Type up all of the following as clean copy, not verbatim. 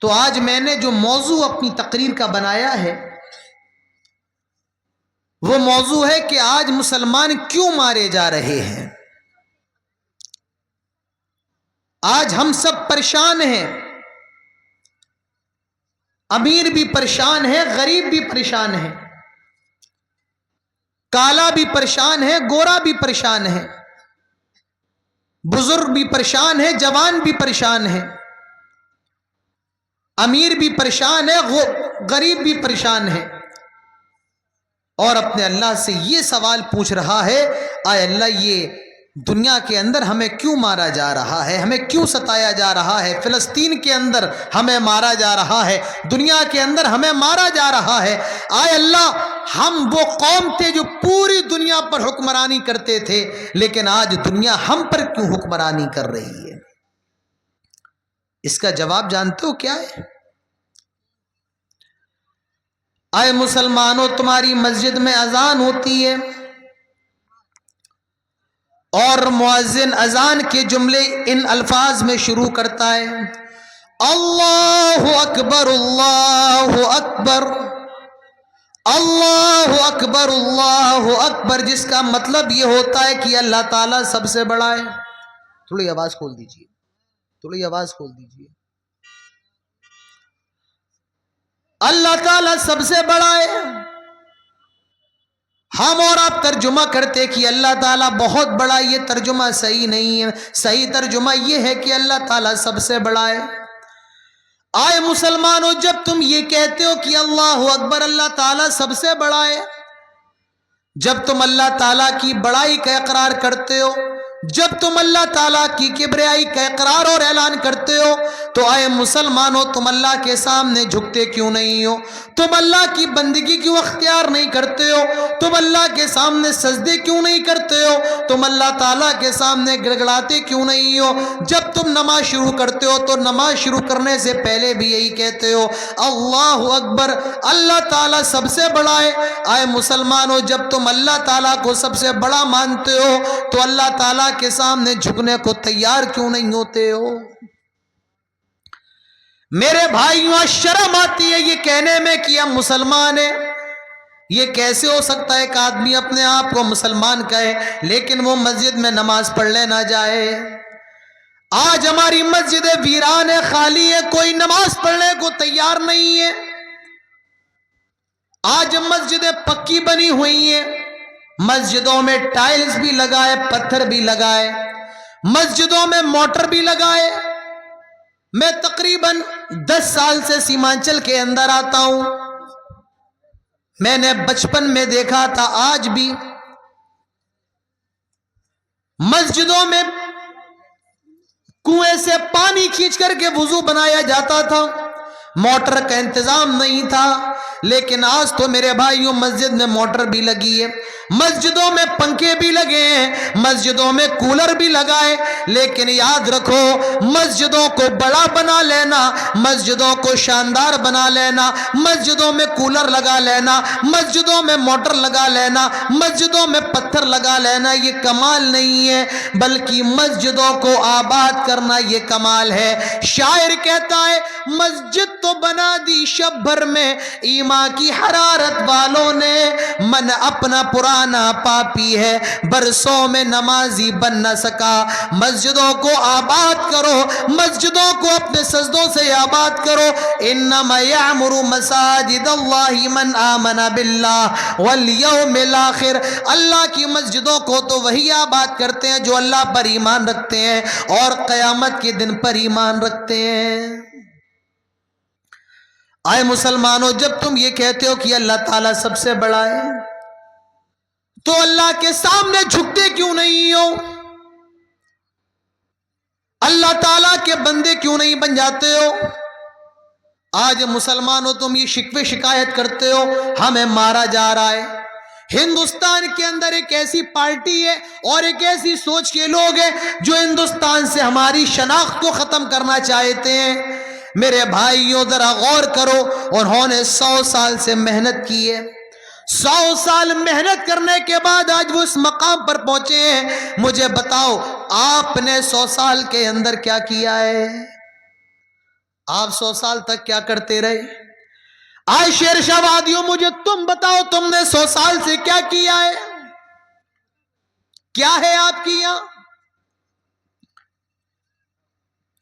تو آج میں نے جو موضوع اپنی تقریر کا بنایا ہے وہ موضوع ہے کہ آج مسلمان کیوں مارے جا رہے ہیں۔ آج ہم سب پریشان ہیں، امیر بھی پریشان ہے، غریب بھی پریشان ہے، کالا بھی پریشان ہے، گورا بھی پریشان ہے، بزرگ بھی پریشان ہے، جوان بھی پریشان ہے، امیر بھی پریشان ہے، غریب بھی پریشان ہے، اور اپنے اللہ سے یہ سوال پوچھ رہا ہے، آئے اللہ یہ دنیا کے اندر ہمیں کیوں مارا جا رہا ہے، ہمیں کیوں ستایا جا رہا ہے، فلسطین کے اندر ہمیں مارا جا رہا ہے، دنیا کے اندر ہمیں مارا جا رہا ہے۔ آئے اللہ ہم وہ قوم تھے جو پوری دنیا پر حکمرانی کرتے تھے، لیکن آج دنیا ہم پر کیوں حکمرانی کر رہی ہے؟ اس کا جواب جانتے ہو کیا ہے؟ آئے مسلمانوں، تمہاری مسجد میں اذان ہوتی ہے اور مؤذن اذان کے جملے ان الفاظ میں شروع کرتا ہے، اللہ اکبر اللہ اکبر اللہ اکبر اللہ اکبر، جس کا مطلب یہ ہوتا ہے کہ اللہ تعالیٰ سب سے بڑا ہے۔ تھوڑی آواز کھول دیجیے، تھوڑی آواز کھول دیجیے۔ اللہ تعالیٰ سب سے بڑا ہے۔ ہم اور آپ ترجمہ کرتے کہ اللہ تعالیٰ بہت بڑا، یہ ترجمہ صحیح نہیں ہے۔ صحیح ترجمہ یہ ہے کہ اللہ تعالیٰ سب سے بڑا ہے۔ آئے مسلمانوں، جب تم یہ کہتے ہو کہ اللہ اکبر، اللہ تعالیٰ سب سے بڑا ہے، جب تم اللہ تعالیٰ کی بڑائی کا اقرار کرتے ہو، جب تم اللہ تعالیٰ کی کبریائی کا اقرار اور اعلان کرتے ہو، تو آئے مسلمانوں تم اللہ کے سامنے جھکتے کیوں نہیں ہو؟ تم اللہ کی بندگی کیوں اختیار نہیں کرتے ہو؟ تم اللہ کے سامنے سجدے کیوں نہیں کرتے ہو؟ تم اللہ تعالیٰ کے سامنے گڑگڑاتے کیوں نہیں ہو؟ جب تم نماز شروع کرتے ہو تو نماز شروع کرنے سے پہلے بھی یہی کہتے ہو، اللہ اکبر، اللہ تعالیٰ سب سے بڑا ہے۔ آئے مسلمانوں، جب تم اللہ تعالیٰ کو سب سے بڑا مانتے ہو تو اللہ تعالیٰ کے سامنے جھکنے کو تیار کیوں نہیں ہوتے ہو؟ میرے بھائیوں، شرم آتی ہے یہ کہنے میں کہ ہم مسلمان ہیں۔ یہ کیسے ہو سکتا ہے کہ آدمی اپنے آپ کو مسلمان کہے لیکن وہ مسجد میں نماز پڑھنے نہ جائے؟ آج ہماری مسجدیں ویران ہے، خالی ہے، کوئی نماز پڑھنے کو تیار نہیں ہے۔ آج مسجدیں پکی بنی ہوئی ہیں، مسجدوں میں ٹائلز بھی لگائے، پتھر بھی لگائے، مسجدوں میں موٹر بھی لگائے۔ میں تقریباً 10 سال سے سیمانچل کے اندر آتا ہوں، میں نے بچپن میں دیکھا تھا، آج بھی مسجدوں میں کنویں سے پانی کھینچ کر کے وضو بنایا جاتا تھا، موٹر کا انتظام نہیں تھا۔ لیکن آج تو میرے بھائیوں مسجد میں موٹر بھی لگی ہے، مسجدوں میں پنکھے بھی لگے ہیں، مسجدوں میں کولر بھی لگائے۔ لیکن یاد رکھو، مسجدوں کو بڑا بنا لینا، مسجدوں کو شاندار بنا لینا، مسجدوں میں کولر لگا لینا، مسجدوں میں موٹر لگا لینا، مسجدوں میں پتھر لگا لینا، یہ کمال نہیں ہے، بلکہ مسجدوں کو آباد کرنا یہ کمال ہے۔ شاعر کہتا ہے، مسجد تو بنا دی شب بھر میں ایمان کی حرارت والوں نے، من اپنا پرانا پاپی ہے، برسوں میں نمازی بن نہ سکا۔ مسجدوں کو آباد کرو، مسجدوں کو اپنے سجدوں سے آباد کرو۔ انما یعمر مساجد اللہ من آمن باللہ والیوم الاخر، اللہ کی مسجدوں کو تو وہی آباد کرتے ہیں جو اللہ پر ایمان رکھتے ہیں اور قیامت کے دن پر ایمان رکھتے ہیں۔ آئے مسلمانوں، جب تم یہ کہتے ہو کہ اللہ تعالیٰ سب سے بڑا ہے تو اللہ کے سامنے جھکتے کیوں نہیں ہو؟ اللہ تعالیٰ کے بندے کیوں نہیں بن جاتے ہو؟ آج مسلمانوں تم یہ شکوے شکایت کرتے ہو ہمیں مارا جا رہا ہے۔ ہندوستان کے اندر ایک ایسی پارٹی ہے اور ایک ایسی سوچ کے لوگ ہیں جو ہندوستان سے ہماری شناخت کو ختم کرنا چاہتے ہیں۔ میرے بھائیوں ذرا غور کرو، انہوں نے 100 سال سے محنت کی ہے، 100 سال محنت کرنے کے بعد آج وہ اس مقام پر پہنچے ہیں۔ مجھے بتاؤ آپ نے 100 سال کے اندر کیا کیا ہے؟ آپ 100 سال تک کیا کرتے رہے؟ آئے شیر شاہ وادیوں، مجھے تم بتاؤ تم نے 100 سال سے کیا کیا ہے؟ کیا ہے آپ کی یہاں؟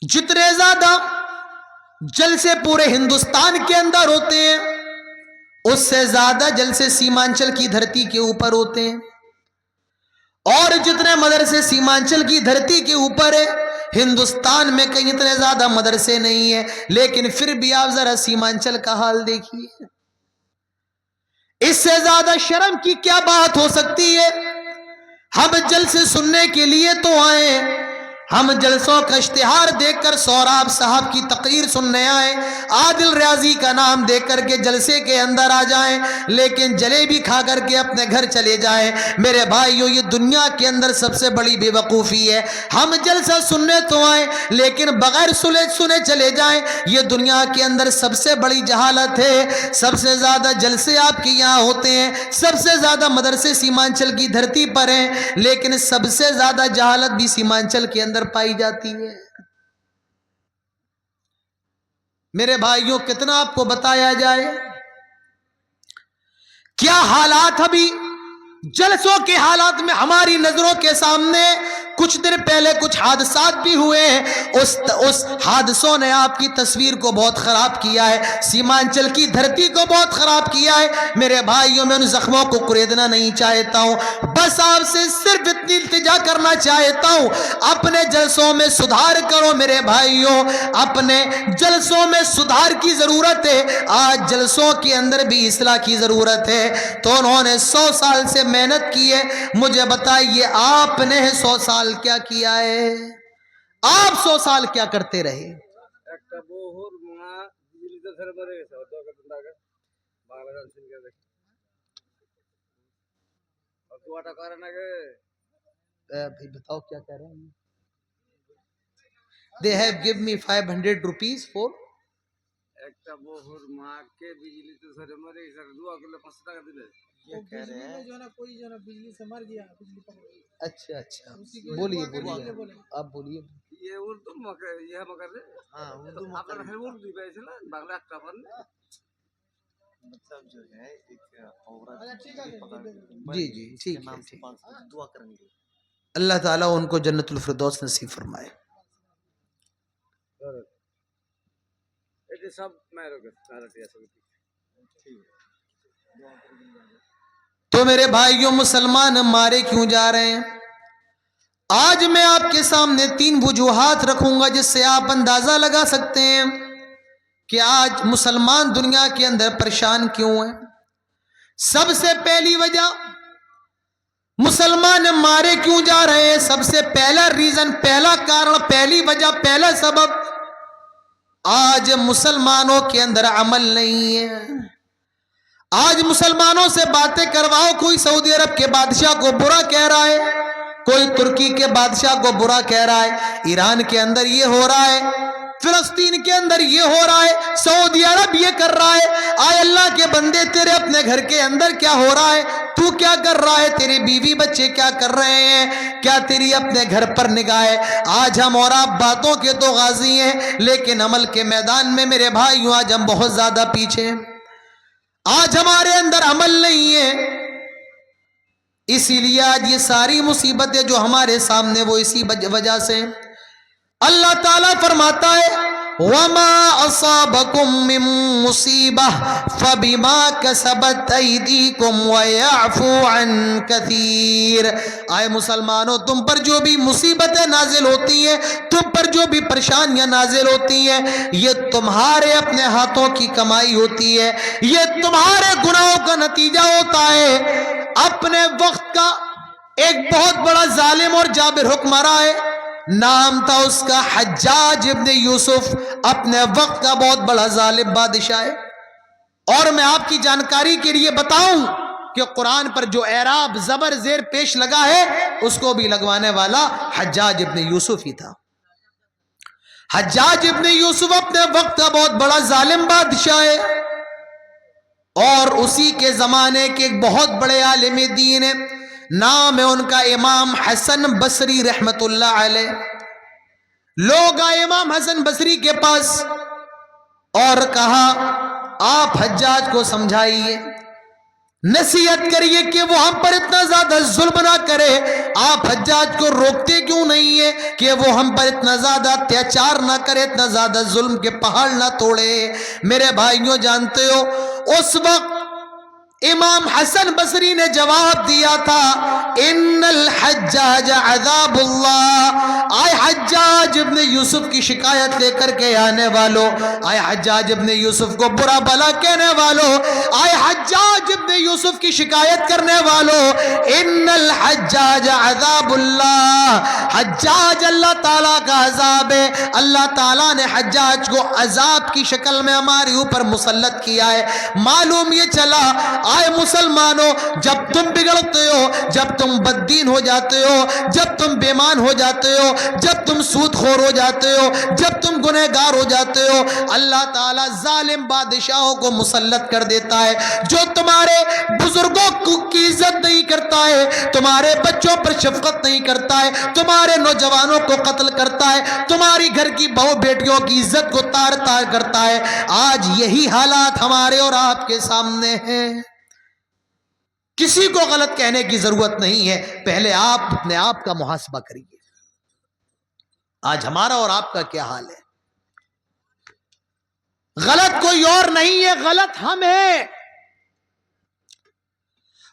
جتنے زیادہ جلسے پورے ہندوستان کے اندر ہوتے ہیں اس سے زیادہ جلسے سیمانچل کی دھرتی کے اوپر ہوتے ہیں، اور جتنے مدرسے سیمانچل کی دھرتی کے اوپر ہے ہندوستان میں کہیں اتنے زیادہ مدرسے نہیں ہیں، لیکن پھر بھی آپ ذرا سیمانچل کا حال دیکھیے، اس سے زیادہ شرم کی کیا بات ہو سکتی ہے؟ ہم جلسے سننے کے لیے تو آئے، ہم جلسوں کا اشتہار دیکھ کر سوراب صاحب کی تقریر سننے آئے، عادل ریاضی کا نام دیکھ کر کے جلسے کے اندر آ جائیں، لیکن جلیبی کھا کر کے اپنے گھر چلے جائیں۔ میرے بھائیو، یہ دنیا کے اندر سب سے بڑی بے وقوفی ہے، ہم جلسہ سننے تو آئیں لیکن بغیر سنے چلے جائیں، یہ دنیا کے اندر سب سے بڑی جہالت ہے۔ سب سے زیادہ جلسے آپ کے یہاں ہوتے ہیں، سب سے زیادہ مدرسے سیمانچل کی دھرتی پر ہیں، لیکن سب سے زیادہ جہالت بھی سیمانچل کے اندر پائی جاتی ہے۔ میرے بھائیوں، کتنا آپ کو بتایا جائے، کیا حالات ابھی جلسوں کے حالات میں ہماری نظروں کے سامنے کچھ دن پہلے کچھ حادثات بھی ہوئے ہیں، اس حادثوں نے آپ کی تصویر کو بہت خراب کیا ہے، سیمانچل کی دھرتی کو بہت خراب کیا ہے۔ میرے بھائیوں، میں ان زخموں کو کریدنا نہیں چاہتا ہوں، بس آپ سے صرف اتنی التجا کرنا چاہتا ہوں، اپنے جلسوں میں سدھار کرو میرے بھائیوں، اپنے جلسوں میں سدھار کی ضرورت ہے۔ آج جلسوں کے اندر بھی اصلاح کی ضرورت ہے۔ تو انہوں نے 100 سال سے محنت کی ہے، مجھے بتائیے آپ نے 100 سال کیا کیا ہے؟ آپ 100 سال کیا کرتے رہے؟ بھائی بتاؤ کیا کہہ رہے ہیں؟ They have given me 500 rupees for اچھا اچھا، بولیے آپ بولیے۔ جی جی ٹھیک ہے، اللہ تعالیٰ ان کو جنت الفردوس نصیب فرمائے۔ تو میرے بھائیوں، مسلمان مارے کیوں جا رہے ہیں؟ آج میں آپ کے سامنے 3 وجوہات رکھوں گا جس سے آپ اندازہ لگا سکتے ہیں کہ آج مسلمان دنیا کے اندر پریشان کیوں ہیں۔ سب سے پہلی وجہ مسلمان مارے کیوں جا رہے ہیں، سب سے پہلا ریزن، پہلا کارن، پہلی وجہ، پہلا سبب، آج مسلمانوں کے اندر عمل نہیں ہے۔ آج مسلمانوں سے باتیں کرواؤ، کوئی سعودی عرب کے بادشاہ کو برا کہہ رہا ہے، کوئی ترکی کے بادشاہ کو برا کہہ رہا ہے، ایران کے اندر یہ ہو رہا ہے، فلسطین کے اندر یہ ہو رہا ہے، سعودی عرب یہ کر رہا ہے۔ آئے اللہ کے بندے، تیرے اپنے گھر کے اندر کیا ہو رہا ہے؟ تو کیا کر رہا ہے؟ تیری بیوی بچے کیا کر رہے ہیں؟ کیا تیری اپنے گھر پر نگاہ ہے؟ آج ہم اور آپ باتوں کے تو غازی ہیں، لیکن عمل کے میدان میں میرے بھائیوں آج ہم بہت زیادہ پیچھے ہیں۔ آج ہمارے اندر عمل نہیں ہے، اسی لیے آج یہ ساری مصیبتیں جو ہمارے سامنے وہ اسی وجہ سے۔ اللہ تعالیٰ فرماتا ہے وَمَا أَصَابَكُم مِّن مُّصِيبَةٍ فَبِمَا كَسَبَتْ أَيْدِيكُمْ وَيَعْفُو عَن كَثِيرٍ۔ آئے مسلمانوں، تم پر جو بھی مصیبتیں نازل ہوتی ہیں، تم پر جو بھی پریشانیاں نازل ہوتی ہیں، یہ تمہارے اپنے ہاتھوں کی کمائی ہوتی ہے، یہ تمہارے گناہوں کا نتیجہ ہوتا ہے۔ اپنے وقت کا ایک بہت بڑا ظالم اور جابر حکمراں ہے، نام تھا اس کا حجاج ابن یوسف، اپنے وقت کا بہت بڑا ظالم بادشاہ ہے۔ اور میں آپ کی جانکاری کے لیے بتاؤں کہ قرآن پر جو اعراب زبر زیر پیش لگا ہے اس کو بھی لگوانے والا حجاج ابن یوسف ہی تھا۔ حجاج ابن یوسف اپنے وقت کا بہت بڑا ظالم بادشاہ ہے، اور اسی کے زمانے کے ایک بہت بڑے عالم دین ہے، نام ہے ان کا امام حسن بصری رحمت اللہ علیہ۔ لوگ آئے امام حسن بصری کے پاس، اور کہا آپ حجاج کو سمجھائیے, نصیحت کریے کہ وہ ہم پر اتنا زیادہ ظلم نہ کرے. آپ حجاج کو روکتے کیوں نہیں ہے کہ وہ ہم پر اتنا زیادہ اتیاچار نہ کرے, اتنا زیادہ ظلم کے پہاڑ نہ توڑے. میرے بھائیوں جانتے ہو اس وقت امام حسن بصری نے جواب دیا تھا, ان الحجاج عذاب اللہ. آئے حجاج ابن یوسف کی شکایت لے کر کے آنے والوں, آئے حجاج ابن یوسف کو برا بھلا کہنے والوں, آئے حجاج ابن یوسف کی شکایت کرنے والوں, ان الحجاج عذاب اللہ. حجاج اللہ تعالیٰ کا عذاب ہے. اللہ تعالیٰ نے حجاج کو عذاب کی شکل میں ہمارے اوپر مسلط کیا ہے. معلوم یہ چلا آئے مسلمانوں, جب تم بگڑتے ہو, جب تم بددین ہو جاتے ہو, جب تم بیمان ہو جاتے ہو, جب تم سود خور ہو جاتے ہو, جب تم گنہگار ہو جاتے ہو, اللہ تعالیٰ ظالم بادشاہوں کو مسلط کر دیتا ہے جو تمہارے بزرگوں کی عزت نہیں کرتا ہے, تمہارے بچوں پر شفقت نہیں کرتا ہے, تمہارے نوجوانوں کو قتل کرتا ہے, تمہاری گھر کی بہو بیٹیوں کی عزت کو تار تار کرتا ہے. آج یہی حالات ہمارے اور آپ کے سامنے ہیں. کسی کو غلط کہنے کی ضرورت نہیں ہے, پہلے آپ اپنے آپ کا محاسبہ کریے. آج ہمارا اور آپ کا کیا حال ہے؟ غلط کوئی اور نہیں ہے, غلط ہم ہیں.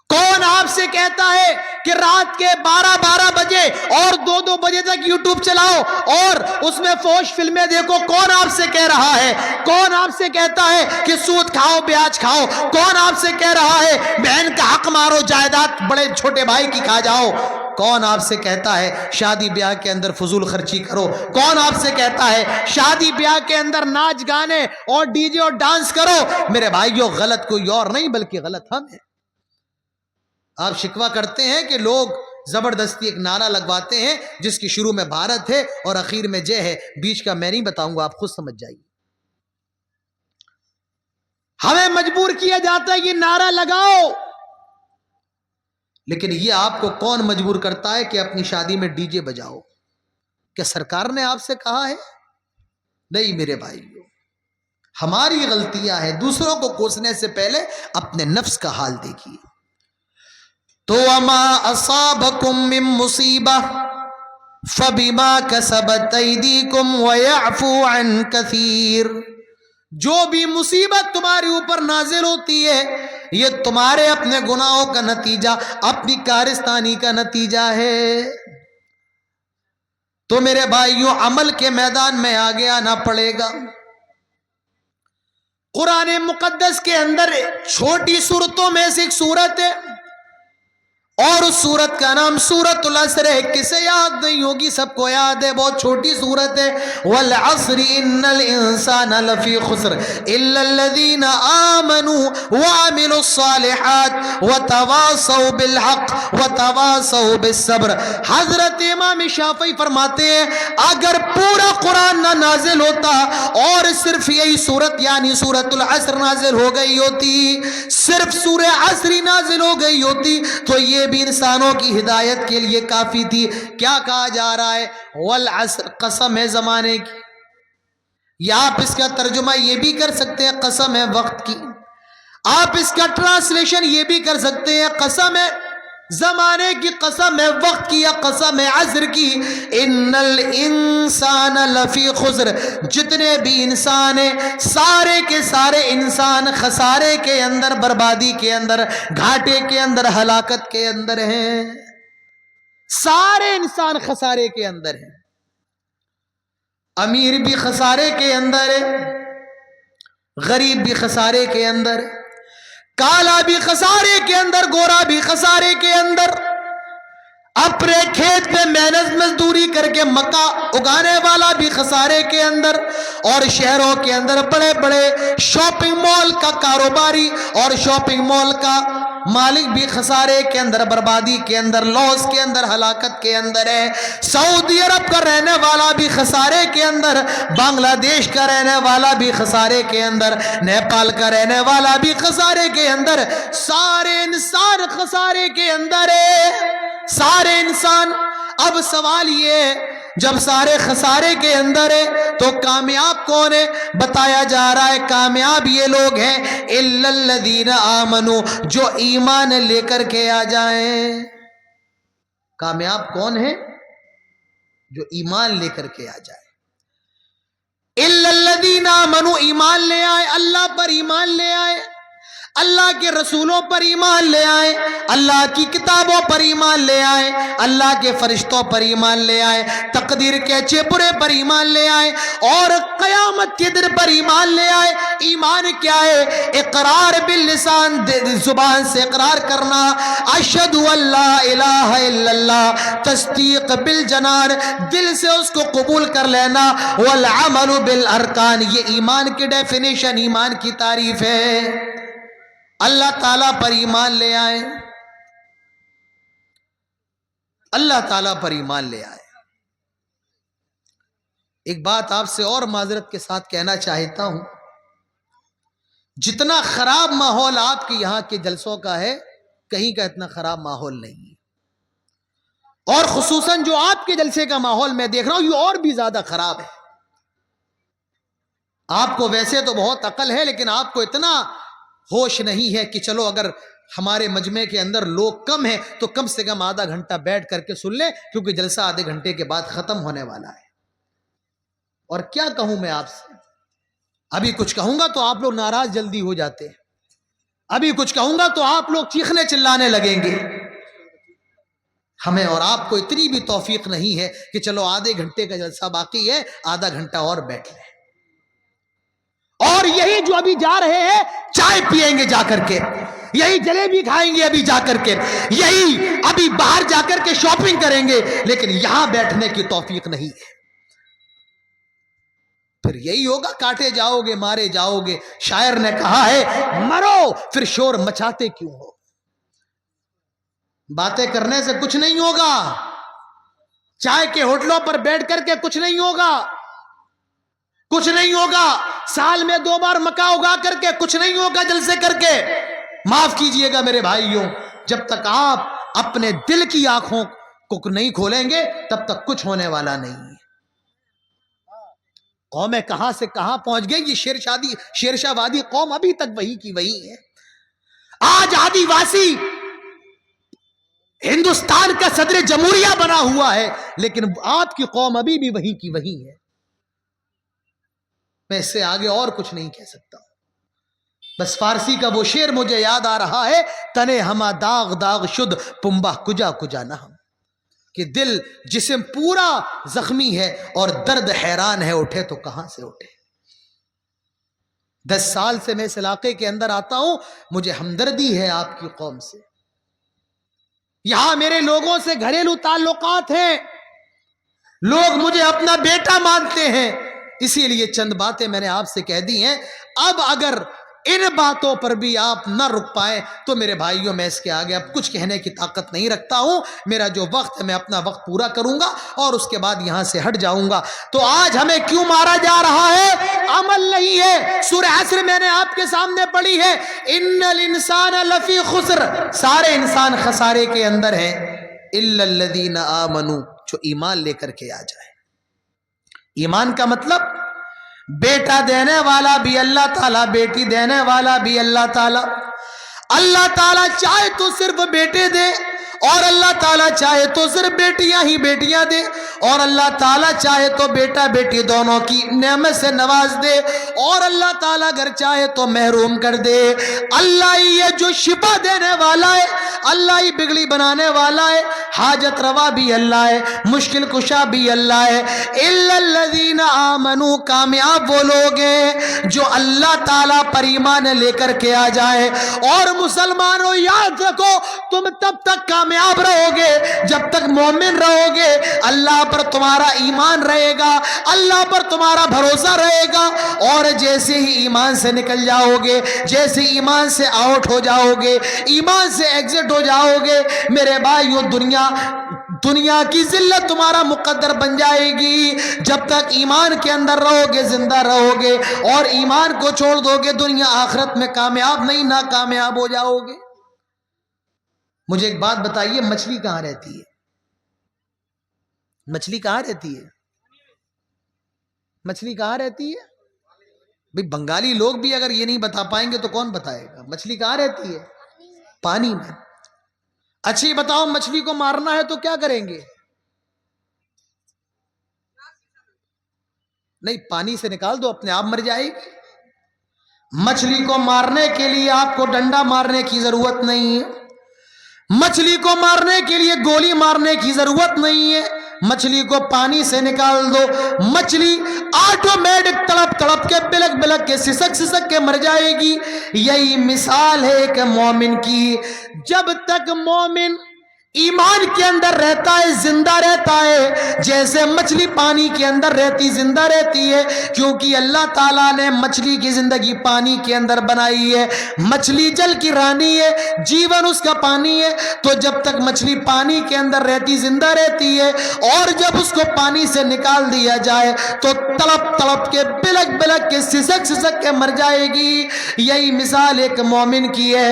کون آپ سے کہتا ہے کہ رات کے 12 بجے اور 2 بجے تک یوٹیوب چلاؤ اور اس میں فوش فلمیں دیکھو؟ کون آپ سے کہہ رہا ہے؟ کون آپ سے کہتا ہے کہ سود کھاؤ بیاج کھاؤ؟ کون آپ سے کہہ رہا ہے بہن کا حق مارو, جائیداد بڑے چھوٹے بھائی کی کھا جاؤ؟ کون آپ سے کہتا ہے شادی بیاہ کے اندر فضول خرچی کرو؟ کون آپ سے کہتا ہے شادی بیاہ کے اندر ناچ گانے اور ڈی جے اور ڈانس کرو؟ میرے بھائیوں غلط کوئی اور نہیں بلکہ غلط ہم ہیں. آپ شکوہ کرتے ہیں کہ لوگ زبردستی ایک نعرہ لگواتے ہیں جس کی شروع میں بھارت ہے اور اخیر میں جے ہے, بیچ کا میں نہیں بتاؤں گا, آپ خود سمجھ جائیے. ہمیں مجبور کیا جاتا ہے یہ نعرہ لگاؤ, لیکن یہ آپ کو کون مجبور کرتا ہے کہ اپنی شادی میں ڈی جے بجاؤ؟ کیا سرکار نے آپ سے کہا ہے؟ نہیں میرے بھائیوں, ہماری غلطیاں ہیں. دوسروں کو کوسنے سے پہلے اپنے نفس کا حال دیکھیے. تو وما اصابکم من مصیبہ فبما کسبت ایدیکم ویعفو عن کثیر. جو بھی مصیبت تمہارے اوپر نازل ہوتی ہے یہ تمہارے اپنے گناہوں کا نتیجہ, اپنی کارستانی کا نتیجہ ہے. تو میرے بھائیوں عمل کے میدان میں آگے آنا پڑے گا. قرآن مقدس کے اندر چھوٹی سورتوں میں سے ایک سورت ہے اور اس سورت کا نام سورۃ العصر ہے. کسے یاد نہیں ہوگی؟ سب کو یاد ہے, بہت چھوٹی سورت ہے. والعصر ان الانسان لفی خسر الا الذین آمنوا وعملوا الصالحات وتواصوا بالحق وتواصوا بالصبر. حضرت امام شافعی فرماتے ہیں اگر پورا قرآن نہ نازل ہوتا اور صرف یہی سورت یعنی سورۃ العصر نازل ہو گئی ہوتی, صرف سورہ عصر نازل ہو گئی ہوتی, تو یہ بھی انسانوں کی ہدایت کے لیے کافی تھی. کیا کہا جا رہا ہے؟ والعصر, قسم ہے زمانے کی. یا آپ اس کا ترجمہ یہ بھی کر سکتے ہیں قسم ہے وقت کی. آپ اس کا ٹرانسلیشن یہ بھی کر سکتے ہیں قسم ہے زمانے کی, قسم ہے وقت کی, یا قسم ہے عصر کی. ان الانسان لفی خسر, جتنے بھی انسان ہیں سارے کے سارے انسان خسارے کے اندر, بربادی کے اندر, گھاٹے کے اندر, ہلاکت کے اندر ہیں. سارے انسان خسارے کے اندر ہیں. امیر بھی خسارے کے اندر ہے, غریب بھی خسارے کے اندر ہے, کالا بھی خسارے کے اندر, گورا بھی خسارے کے اندر. اپنے کھیت میں محنت مزدوری کر کے مکہ اگانے والا بھی خسارے کے اندر, اور شہروں کے اندر بڑے بڑے شاپنگ مال کا کاروباری اور شاپنگ مال کا مالک بھی خسارے کے اندر, بربادی کے اندر, لاس کے اندر, ہلاکت کے اندر ہے. سعودی عرب کا رہنے والا بھی خسارے کے اندر, بنگلہ دیش کا رہنے والا بھی خسارے کے اندر, نیپال کا رہنے والا بھی خسارے کے اندر. سارے انسان خسارے کے اندر ہے, سارے انسان. اب سوال یہ جب سارے خسارے کے اندر ہے تو کامیاب کون ہے؟ بتایا جا رہا ہے کامیاب یہ لوگ ہیں الا الذین آمنوا، جو ایمان لے کر کے آ جائیں۔ کامیاب کون ہے؟ جو ایمان لے کر کے آ جائے۔ الا الذین آمنوا، ایمان لے آئے، اللہ پر ایمان لے آئے، اللہ کے رسولوں پر ایمان لے آئے، اللہ کی کتابوں پر ایمان لے آئے، اللہ کے فرشتوں پر ایمان لے آئے، تقدیر کے اچھے برے پر ایمان لے آئے، اور قیامت کے دن پر ایمان لے آئے۔ ایمان کیا ہے؟ اقرار باللسان، زبان سے اقرار کرنا، اشہد ان لا الہ الا اللہ، تصدیق بالجنان، دل سے اس کو قبول کر لینا، والعمل بالارکان، یہ ایمان کی ڈیفینیشن، ایمان کی تعریف ہے۔ اللہ تعالیٰ پر ایمان لے آئے، اللہ تعالیٰ پر ایمان لے آئے۔ ایک بات آپ سے اور معذرت کے ساتھ کہنا چاہتا ہوں، جتنا خراب ماحول آپ کے یہاں کے جلسوں کا ہے، کہیں کا اتنا خراب ماحول نہیں ہے، اور خصوصاً جو آپ کے جلسے کا ماحول میں دیکھ رہا ہوں یہ اور بھی زیادہ خراب ہے۔ آپ کو ویسے تو بہت عقل ہے، لیکن آپ کو اتنا ہوش نہیں ہے کہ چلو اگر ہمارے مجمع کے اندر لوگ کم ہیں تو کم سے کم آدھا گھنٹہ بیٹھ کر کے سن لیں، کیونکہ جلسہ آدھے گھنٹے کے بعد ختم ہونے والا ہے۔ اور کیا کہوں میں آپ سے، ابھی کچھ کہوں گا تو آپ لوگ ناراض جلدی ہو جاتے ہیں، ابھی کچھ کہوں گا تو آپ لوگ چیخنے چلانے لگیں گے۔ ہمیں اور آپ کو اتنی بھی توفیق نہیں ہے کہ چلو آدھے گھنٹے کا جلسہ باقی ہے، آدھا گھنٹہ اور بیٹھ لیں، اور یہی جو ابھی جا رہے ہیں چائے پیئیں گے جا کر کے، یہی جلیبی کھائیں گے ابھی جا کر کے، یہی ابھی باہر جا کر کے شاپنگ کریں گے، لیکن یہاں بیٹھنے کی توفیق نہیں ہے۔ پھر یہی ہوگا، کاٹے جاؤ گے، مارے جاؤ گے۔ شاعر نے کہا ہے مرو پھر شور مچاتے کیوں ہو۔ باتیں کرنے سے کچھ نہیں ہوگا، چائے کے ہوٹلوں پر بیٹھ کر کے کچھ نہیں ہوگا، کچھ نہیں ہوگا، سال میں 2 بار مکا اگا کر کے کچھ نہیں ہوگا، جلسے کر کے۔ معاف کیجئے گا میرے بھائیوں، جب تک آپ اپنے دل کی آنکھوں کو نہیں کھولیں گے تب تک کچھ ہونے والا نہیں ہے۔ قومیں کہاں سے کہاں پہنچ گئی، یہ شیرشاہ وادی قوم ابھی تک وہی کی وہی ہے۔ آج آدی واسی ہندوستان کا صدر جمہوریہ بنا ہوا ہے، لیکن آپ کی قوم ابھی بھی وہی کی وہی ہے۔ میں اس سے آگے اور کچھ نہیں کہہ سکتا، بس فارسی کا وہ شعر مجھے یاد آ رہا ہے، تنے ہما داغ داغ شد پنبہ کجا کجا نہ ہم، کہ دل جسم پورا زخمی ہے اور درد حیران ہے، اٹھے تو کہاں سے اٹھے۔ 10 سال سے میں اس علاقے کے اندر آتا ہوں، مجھے ہمدردی ہے آپ کی قوم سے، یہاں میرے لوگوں سے گھریلو تعلقات ہیں، لوگ مجھے اپنا بیٹا مانتے ہیں، اسی لیے چند باتیں میں نے آپ سے کہہ دی ہیں۔ اب اگر ان باتوں پر بھی آپ نہ رک پائیں تو میرے بھائیوں میں اس کے آگے اب کچھ کہنے کی طاقت نہیں رکھتا ہوں۔ میرا جو وقت ہے میں اپنا وقت پورا کروں گا اور اس کے بعد یہاں سے ہٹ جاؤں گا۔ تو آج ہمیں کیوں مارا جا رہا ہے؟ عمل نہیں ہے۔ سورہ عصر میں نے آپ کے سامنے پڑھی ہے، ان الانسان لفی خسر، سارے انسان خسارے کے اندر ہیں، الا الذین آمنوا، جو ایمان لے کر کے آ جائے۔ ایمان کا مطلب بیٹا دینے والا بھی اللہ تعالیٰ، بیٹی دینے والا بھی اللہ تعالیٰ۔ اللہ تعالیٰ چاہے تو صرف بیٹے دے، اور اللہ تعالیٰ چاہے تو صرف بیٹیاں ہی بیٹیاں دے، اور اللہ تعالیٰ چاہے تو بیٹا بیٹی دونوں کی نعمت سے نواز دے، اور اللہ تعالیٰ اگر چاہے تو محروم کر دے۔ اللہ ہی ہے جو شفا دینے والا ہے، اللہ ہی بگڑی بنانے والا ہے، حاجت روا بھی اللہ ہے، مشکل کشا بھی اللہ ہے۔ الا الذین آمنوا، کامیاب وہ لوگ ہیں جو اللہ تعالیٰ پر ایمان لے کر کے آ جائے۔ اور مسلمانوں یاد رکھو، تم تب تک کامیاب رہو گے جب تک مومن رہو گے، اللہ پر تمہارا ایمان رہے گا، اللہ پر تمہارا بھروسہ رہے گا، اور جیسے ہی ایمان سے نکل جاؤ گے، جیسے ایمان سے آؤٹ ہو جاؤ گے، ایمان سے ایگزٹ ہو جاؤ گے، میرے بھائیو دنیا کی ذلت تمہارا مقدر بن جائے گی۔ جب تک ایمان کے اندر رہو گے زندہ رہو گے، اور ایمان کو چھوڑ دو گے دنیا آخرت میں کامیاب نہیں، ناکامیاب ہو جاؤ گے۔ مجھے ایک بات بتائیے، مچھلی کہاں رہتی ہے؟ مچھلی کہاں رہتی ہے؟ مچھلی کہاں رہتی ہے بھئی؟ بنگالی لوگ بھی اگر یہ نہیں بتا پائیں گے تو کون بتائے گا؟ مچھلی کہاں رہتی ہے؟ پانی میں۔ اچھا یہ بتاؤ مچھلی کو مارنا ہے تو کیا کریں گے؟ نہیں، پانی سے نکال دو، اپنے آپ مر جائے گی۔ مچھلی کو مارنے کے لیے آپ کو ڈنڈا مارنے کی ضرورت نہیں ہے، مچھلی کو مارنے کے لیے گولی مارنے کی ضرورت نہیں ہے، مچھلی کو پانی سے نکال دو، مچھلی آٹومیٹک تڑپ تڑپ کے بلک بلک کے سسک سسک کے مر جائے گی۔ یہی مثال ہے کہ مومن کی، جب تک مومن ایمان کے اندر رہتا ہے زندہ رہتا ہے، جیسے مچھلی پانی کے اندر رہتی زندہ رہتی ہے، کیونکہ اللہ تعالیٰ نے مچھلی کی زندگی پانی کے اندر بنائی ہے۔ مچھلی جل کی رانی ہے، جیون اس کا پانی ہے، تو جب تک مچھلی پانی کے اندر رہتی زندہ رہتی ہے، اور جب اس کو پانی سے نکال دیا جائے تو تڑپ تڑپ کے بلک بلک کے سسک سسک کے مر جائے گی۔ یہی مثال ایک مومن کی ہے،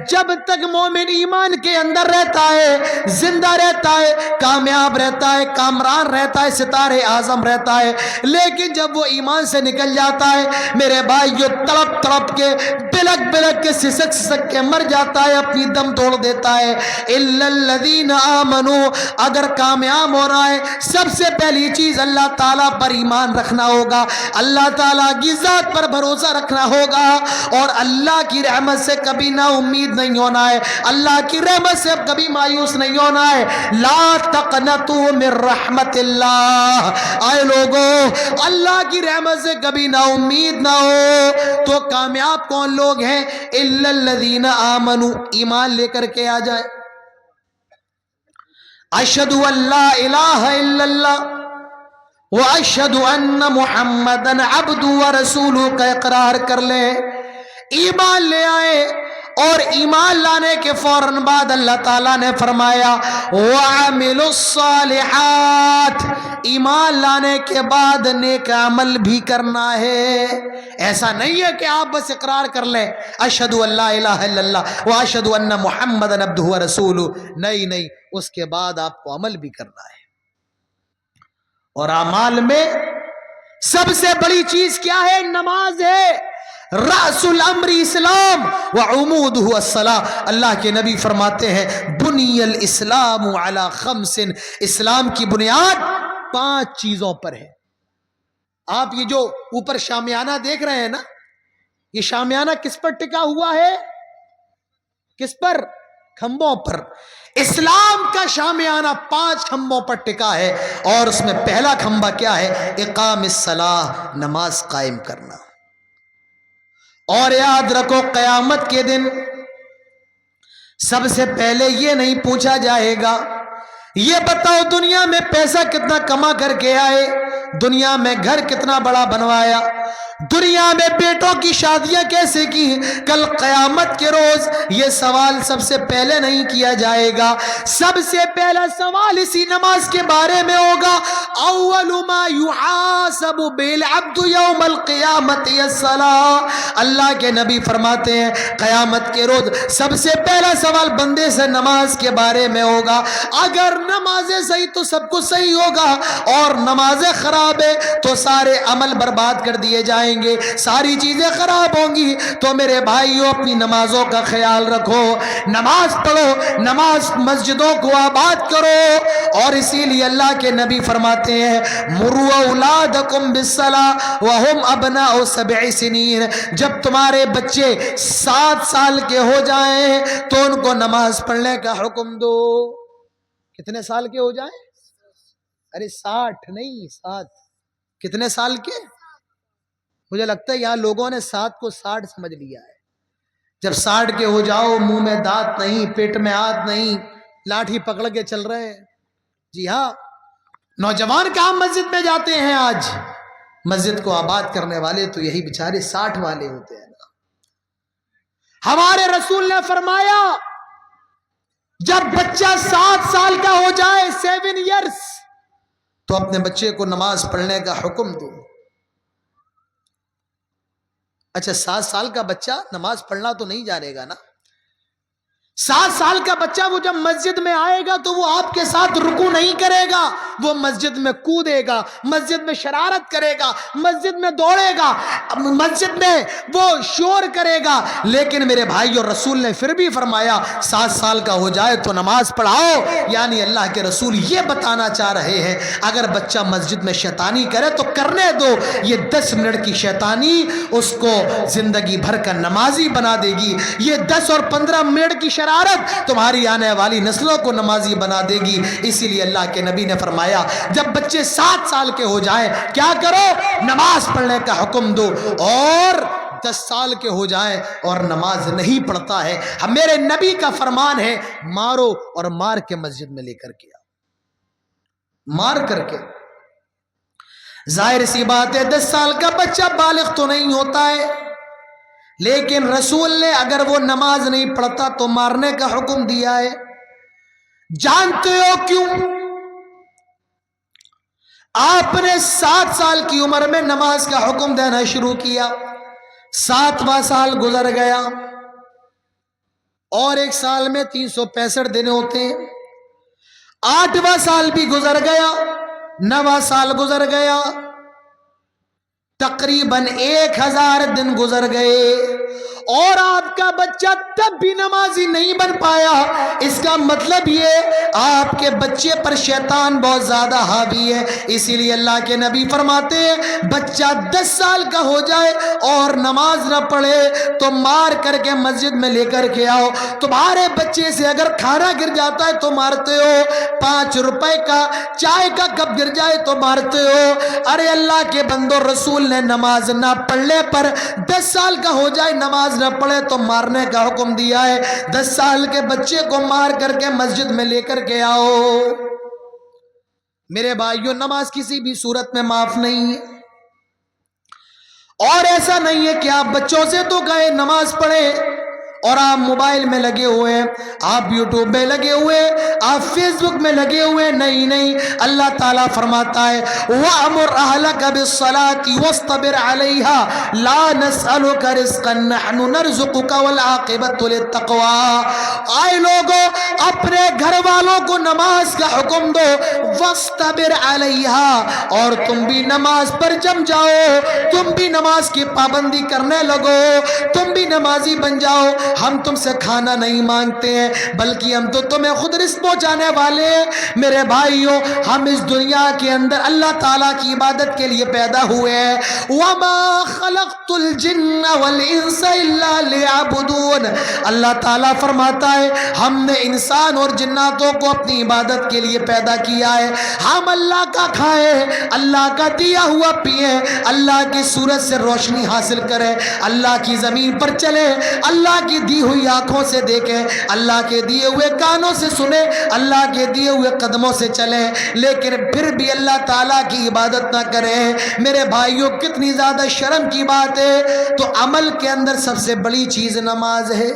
جب تک مومن ایمان کے اندر رہتا ہے، زندہ رہتا ہے، کامیاب رہتا ہے، کامران رہتا ہے، ستارے اعظم رہتا ہے، لیکن جب وہ ایمان سے نکل جاتا ہے میرے بھائیو، تڑپ تڑپ کے بلک بلک کے سسک سسک کے مر جاتا ہے، اپنی دم توڑ دیتا ہے۔ الا الذین آمنوا، اگر کامیاب ہونا ہے سب سے پہلی چیز اللہ تعالیٰ پر ایمان رکھنا ہوگا، اللہ تعالیٰ کی ذات پر بھروسہ رکھنا ہوگا، اور اللہ کی رحمت سے کبھی نا امید نہیں ہونا ہے، اللہ کی رحمت سے کبھی مایوس نہیں ہونا ہے۔ لا تقنطوا من رحمت اللہ، آئے لوگوں اللہ کی رحمت سے کبھی نا امید نہ ہو۔ تو کامیاب کون لوگ ہیں؟ الا الذین آمنوا، ایمان لے کر کے آ جائے، اشہد ان لا الہ الا اللہ واشہد ان محمدًا عبدہ ورسولہ کا اقرار کر لے، ایمان لے آئے، اور ایمان لانے کے فوراً بعد اللہ تعالیٰ نے فرمایا وَعَمِلُوا الصَّالِحَاتِ، ایمان لانے کے بعد نیک عمل بھی کرنا ہے۔ ایسا نہیں ہے کہ آپ بس اقرار کر لیں اشہد ان لا الہ الا اللہ واشہد ان محمدًا عبدہ ورسولہ، نہیں نہیں، اس کے بعد آپ کو عمل بھی کرنا ہے۔ اور اعمال میں سب سے بڑی چیز کیا ہے؟ نماز ہے، رأس الامر اسلام وعمودہ الصلاۃ۔ اللہ کے نبی فرماتے ہیں بنی الاسلام علی خمس، اسلام کی بنیاد 5 چیزوں پر ہے۔ آپ یہ جو اوپر شامیانہ دیکھ رہے ہیں نا، یہ شامیانہ کس پر ٹکا ہوا ہے؟ کس پر؟ کھمبوں پر۔ اسلام کا شامیانہ 5 کھمبوں پر ٹکا ہے، اور اس میں پہلا کھمبا کیا ہے؟ اقام الصلاۃ، نماز قائم کرنا۔ اور یاد رکھو قیامت کے دن سب سے پہلے یہ نہیں پوچھا جائے گا یہ بتاؤ دنیا میں پیسہ کتنا کما کر کے آئے، دنیا میں گھر کتنا بڑا بنوایا، دنیا میں بیٹوں کی شادیاں کیسے کی۔ کل قیامت کے روز یہ سوال سب سے پہلے نہیں کیا جائے گا، سب سے پہلا سوال اسی نماز کے بارے میں ہوگا۔ اول ما یحاسب بالعبد یوم القیامت الصلاۃ، اللہ کے نبی فرماتے ہیں قیامت کے روز سب سے پہلا سوال بندے سے نماز کے بارے میں ہوگا۔ اگر نمازیں صحیح تو سب کچھ صحیح ہوگا، اور نمازیں خراب ہے تو سارے عمل برباد کر دیے جائیں گے، ساری چیزیں خراب ہوں گی۔ تو میرے بھائیوں اپنی نمازوں کا خیال رکھو، نماز پڑھو، نماز مسجدوں کو آباد کرو۔ اور اسی لیے اللہ کے نبی فرماتے ہیں مروا اولادکم بالصلاۃ وہم ابناء 7 سنین، جب تمہارے بچے 7 سال کے ہو جائیں تو ان کو نماز پڑھنے کا حکم دو۔ کتنے سال کے ہو جائیں؟ ارے 60 نہیں، 7۔ کتنے سال کے؟ مجھے لگتا ہے یہاں لوگوں نے 7 کو 60 سمجھ لیا ہے۔ جب 60 کے ہو جاؤ، منہ میں دانت نہیں، پیٹ میں ہاتھ نہیں، لاٹھی پکڑ کے چل رہے ہیں۔ جی ہاں، نوجوان کہاں مسجد میں جاتے ہیں آج؟ مسجد کو آباد کرنے والے تو یہی بیچارے 60 والے ہوتے ہیں نا۔ ہمارے رسول نے فرمایا جب بچہ 7 سال کا ہو جائے، 7 ایئرس، تو اپنے بچے کو نماز پڑھنے کا حکم دو۔ اچھا 7 سال کا بچہ نماز پڑھنا تو نہیں جانے گا نا، 7 سال کا بچہ وہ جب مسجد میں آئے گا تو وہ آپ کے ساتھ رکوع نہیں کرے گا، وہ مسجد میں کودے گا، مسجد میں شرارت کرے گا، مسجد میں دوڑے گا، مسجد میں وہ شور کرے گا۔ لیکن میرے بھائیو، رسول نے پھر بھی فرمایا 7 سال کا ہو جائے تو نماز پڑھاؤ۔ یعنی اللہ کے رسول یہ بتانا چاہ رہے ہیں اگر بچہ مسجد میں شیطانی کرے تو کرنے دو، یہ 10 منٹ کی شیطانی اس کو زندگی بھر کا نمازی بنا دے گی، یہ 10 اور 15 منٹ کی شرارت تمہاری آنے والی نسلوں کو نمازی بنا دے گی۔ اسی لیے اللہ کے نبی نے فرمایا جب بچے 7 سال کے ہو جائیں کیا کرو؟ نماز پڑھنے کا حکم دو، اور 10 سال کے ہو جائیں اور نماز نہیں پڑھتا ہے، میرے نبی کا فرمان ہے مارو، اور مار کے مسجد میں لے کر کے آؤ، مار کر کے۔ ظاہر سی بات ہے 10 سال کا بچہ بالغ تو نہیں ہوتا ہے، لیکن رسول نے اگر وہ نماز نہیں پڑھتا تو مارنے کا حکم دیا ہے۔ جانتے ہو کیوں؟ آپ نے 7 سال کی عمر میں نماز کا حکم دینا شروع کیا، 7واں سال گزر گیا، اور ایک سال میں 365 دن ہوتے ہیں، 8واں سال بھی گزر گیا، 9واں سال گزر گیا، تقریباً 1000 دن گزر گئے، اور آپ کا بچہ تب بھی نمازی نہیں بن پایا۔ اس کا مطلب یہ آپ کے بچے پر شیطان بہت زیادہ حاوی ہے۔ اسی لیے اللہ کے نبی فرماتے ہیں بچہ 10 سال کا ہو جائے اور نماز نہ پڑھے تو مار کر کے مسجد میں لے کر کے آؤ۔ تمہارے بچے سے اگر کھانا گر جاتا ہے تو مارتے ہو، 5 روپے کا چائے کا کپ گر جائے تو مارتے ہو۔ ارے اللہ کے بندو، رسول نے نماز نہ پڑھنے پر 10 سال کا ہو جائے نماز نہ پڑھے تو مارنے کا حکم دیا ہے۔ 10 سال کے بچے کو مار کر کے مسجد میں لے کر کے آؤ۔ میرے بھائیوں، نماز کسی بھی صورت میں معاف نہیں ہے، اور ایسا نہیں ہے کہ آپ بچوں سے تو کہے نماز پڑھے اور آپ موبائل میں لگے ہوئے، آپ یوٹیوب میں لگے ہوئے، آپ فیس بک میں لگے ہوئے۔ نہیں نہیں، اللہ تعالیٰ فرماتا ہے وَأَمُرْ أَهْلَكَ بِالصَّلَاةِ وَاصْطَبِرْ عَلَيْهَا لَا نَسْأَلُكَ رِزْقًا نَحْنُ نَرْزُقُكَ وَالْعَاقِبَةُ لِلتَّقْوَىٰ۔ آئے لوگوں، اپنے گھر والوں کو نماز کا حکم دو، وَاصْطَبِرْ عَلَيْهَا، اور تم بھی نماز پر جم جاؤ، تم بھی نماز کی پابندی کرنے لگو، تم بھی نمازی بن جاؤ۔ ہم تم سے کھانا نہیں مانگتے ہیں، بلکہ ہم تو تمہیں خود رزق پہنچانے والے ہیں۔ میرے بھائیوں، ہم اس دنیا کے اندر اللہ تعالیٰ کی عبادت کے لیے پیدا ہوئے ہیں۔ وَمَا خَلَقْتُ الْجِنَّ وَالْإِنسَ إِلَّا لِيَعْبُدُونَ۔ اللہ تعالیٰ فرماتا ہے ہم نے انسان اور جناتوں کو اپنی عبادت کے لیے پیدا کیا ہے، ہم اللہ کا کھائیں، اللہ کا دیا ہوا پئیں، اللہ کی سورج سے روشنی حاصل کریں، اللہ کی زمین پر چلیں، اللہ کی دی ہوئی آنکھوں سے دیکھیں، اللہ کے دیے ہوئے کانوں سے سنیں، اللہ کے دیے ہوئے قدموں سے چلیں، لیکن پھر بھی اللہ تعالیٰ کی عبادت نہ کریں۔ میرے بھائیوں، کتنی زیادہ شرم کی بات ہے۔ تو عمل کے اندر سب سے بڑی چیز نماز ہے۔